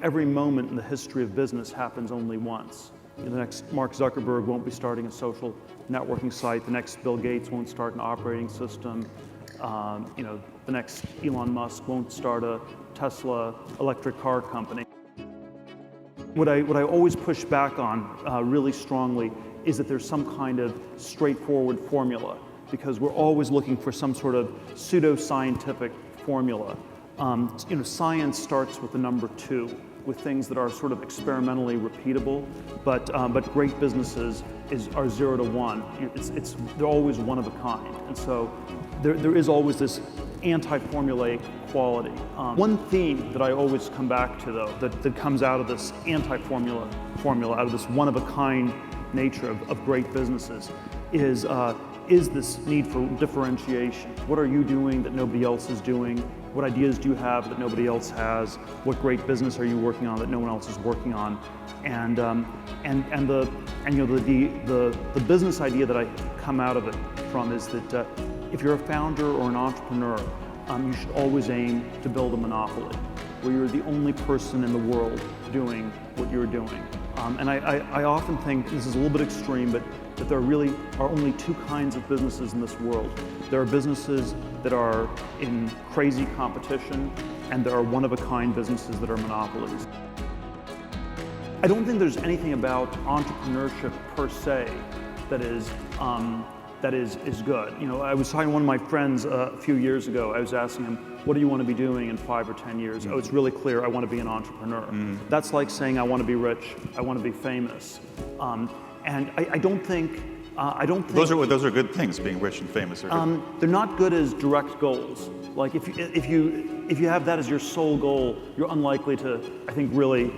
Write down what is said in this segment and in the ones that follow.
every moment in the history of business happens only once. The next Mark Zuckerberg won't be starting a social networking site. The next Bill Gates won't start an operating system. The next Elon Musk won't start a Tesla electric car company. What I always push back on really strongly is that there's some kind of straightforward formula, because we're always looking for some sort of pseudo-scientific formula. Science starts with the number 2, with things that are sort of experimentally repeatable, but great businesses are 0 to 1. They're always one of a kind, and so there is always this anti-formulaic quality. One theme that I always come back to, though, that comes out of this anti-formula, out of this one-of-a-kind nature of great businesses, is this need for differentiation. What are you doing that nobody else is doing? What ideas do you have that nobody else has? What great business are you working on that no one else is working on? And the business idea that I come out of it from is that if you're a founder or an entrepreneur, you should always aim to build a monopoly, where you're the only person in the world doing what you're doing. And I often think, this is a little bit extreme, but that there really are only 2 kinds of businesses in this world. There are businesses that are in crazy competition, and there are one-of-a-kind businesses that are monopolies. I don't think there's anything about entrepreneurship per se that is good. I was talking to one of my friends a few years ago. I was asking him, what do you want to be doing in 5 or 10 years? Oh, it's really clear, I want to be an entrepreneur. That's like saying, I want to be rich, I want to be famous. And I don't think those are good things. Being rich and famous are good. They're not good as direct goals. Like if you have that as your sole goal, you're unlikely to, I think, really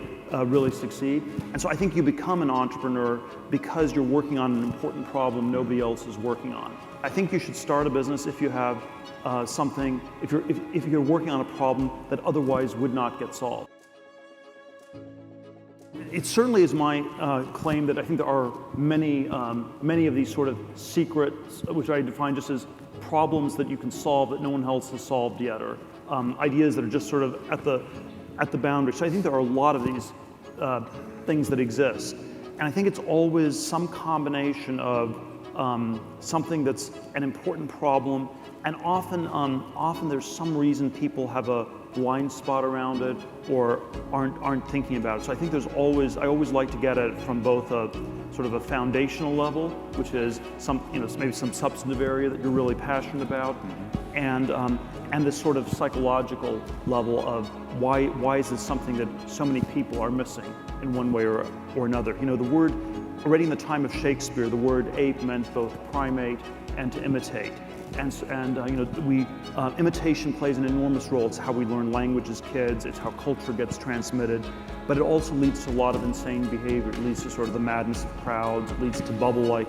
succeed. And so I think you become an entrepreneur because you're working on an important problem nobody else is working on. I think you should start a business if you have if you're working on a problem that otherwise would not get solved. It certainly is my claim that I think there are many of these sort of secrets, which I define just as problems that you can solve that no one else has solved yet, or ideas that are just sort of at the boundary. So I think there are a lot of these things that exist, and I think it's always some combination of something that's an important problem, and often there's some reason people have a blind spot around it or aren't thinking about it. So I think I always like to get at it from both a sort of a foundational level, which is maybe some substantive area that you're really passionate about, and this sort of psychological level of why is this something that so many people are missing in one way or another. The word, already in the time of Shakespeare, the word ape meant both primate and to imitate. Imitation plays an enormous role. It's how we learn language as kids. It's how culture gets transmitted. But it also leads to a lot of insane behavior. It leads to sort of the madness of crowds. It leads to bubble-like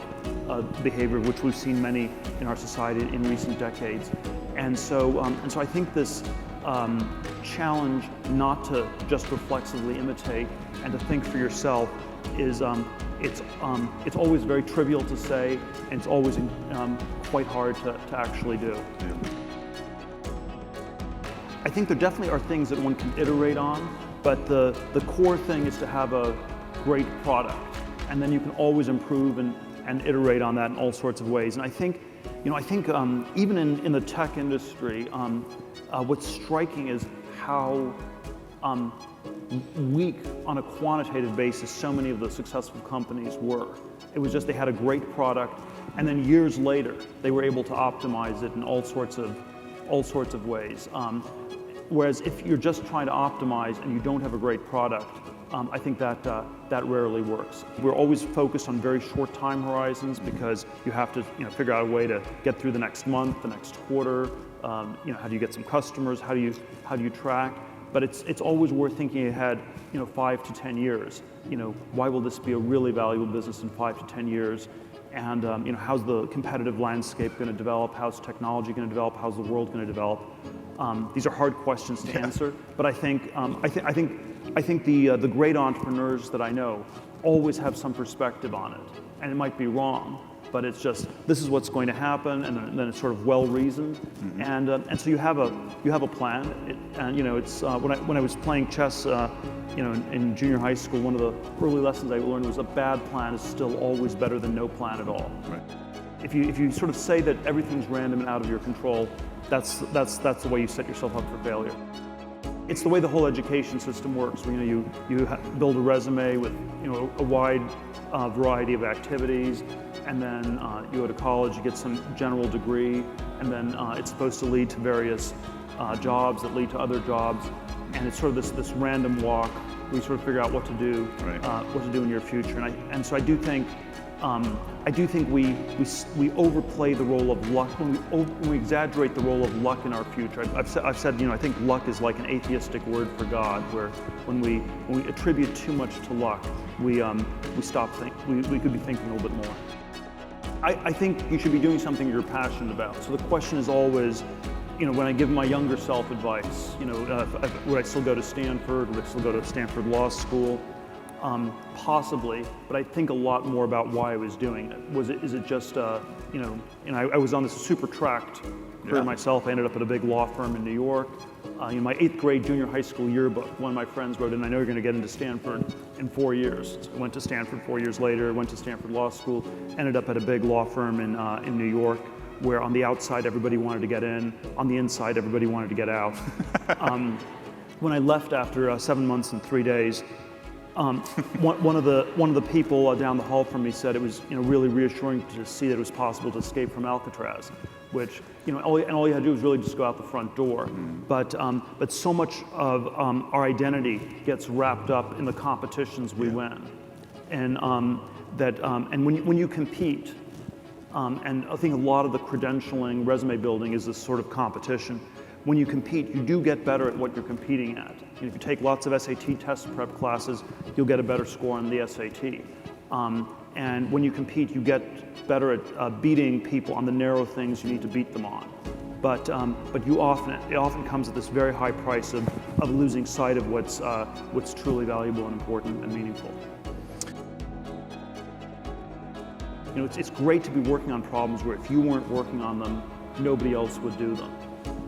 behavior, which we've seen many in our society in recent decades. And so I think this challenge not to just reflexively imitate and to think for yourself is it's always very trivial to say, and it's always quite hard to actually do. Yeah. I think there definitely are things that one can iterate on, but the core thing is to have a great product, and then you can always improve and iterate on that in all sorts of ways. And I think even in the tech industry, what's striking is how weak on a quantitative basis so many of the successful companies were. It was just they had a great product, and then years later they were able to optimize it in all sorts of ways. Whereas if you're just trying to optimize and you don't have a great product, I think that rarely works. We're always focused on very short time horizons because you have to figure out a way to get through the next month, the next quarter. How do you get some customers? How do you track? But it's always worth thinking ahead, 5 to 10 years. Why will this be a really valuable business in 5 to 10 years? And how's the competitive landscape going to develop? How's technology going to develop? How's the world going to develop? These are hard questions to answer, but I think the great entrepreneurs that I know always have some perspective on it, and it might be wrong, but it's just this is what's going to happen, and then it's sort of well reasoned, and so you have a plan. And you know, it's when I was playing chess, you know, in junior high school, one of the early lessons I learned was a bad plan is still always better than no plan at all. Right. If you sort of say that everything's random and out of your control, that's the way you set yourself up for failure. It's the way the whole education system works. You know, you build a resume with, you know, a wide variety of activities, and then you go to college, you get some general degree, and then it's supposed to lead to various jobs that lead to other jobs, and it's sort of this random walk where you sort of figure out what to do, Right. What to do in your future. And so I do think we overplay the role of luck when we exaggerate the role of luck in our future. I've said, you know, I think luck is like an atheistic word for God, where when we attribute too much to luck, we stop thinking. We could be thinking a little bit more. I think you should be doing something you're passionate about. So the question is always, you know, when I give my younger self advice, you know, would I still go to Stanford? Would I still go to Stanford Law School? Possibly, but I think a lot more about why I was doing it. Is it just, you know, I was on this super tracked career myself. I ended up at a big law firm in New York. You know, my 8th grade junior high school yearbook, one of my friends wrote in, I know you're going to get into Stanford in 4 years. So I went to Stanford 4 years later, went to Stanford Law School, ended up at a big law firm in New York, where on the outside everybody wanted to get in, on the inside everybody wanted to get out. When I left after 7 months and 3 days, one of the people down the hall from me said it was, you know, really reassuring to see that it was possible to escape from Alcatraz, which, you know, all you had to do was really just go out the front door. But so much of our identity gets wrapped up in the competitions we win, and when you compete, and I think a lot of the credentialing, resume building is this sort of competition. When you compete, you do get better at what you're competing at. You know, if you take lots of SAT test prep classes, you'll get a better score on the SAT. And when you compete, you get better at beating people on the narrow things you need to beat them on. But it often comes at this very high price of losing sight of what's truly valuable and important and meaningful. You know, it's great to be working on problems where if you weren't working on them, nobody else would do them.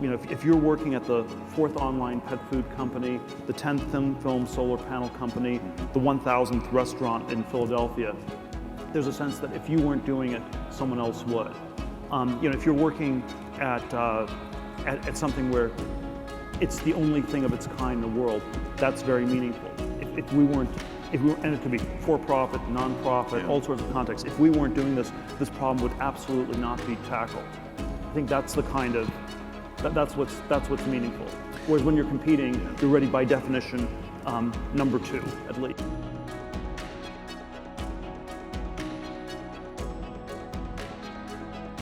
You know, if you're working at the 4th online pet food company, the 10th film solar panel company, the 1,000th restaurant in Philadelphia, there's a sense that if you weren't doing it, someone else would. You know, if you're working at something where it's the only thing of its kind in the world, that's very meaningful. If we weren't, and it could be for-profit, non-profit, all sorts of contexts. If we weren't doing this, this problem would absolutely not be tackled. I think that's the kind of that's what's meaningful. Whereas when you're competing, you're already by definition number 2 at least.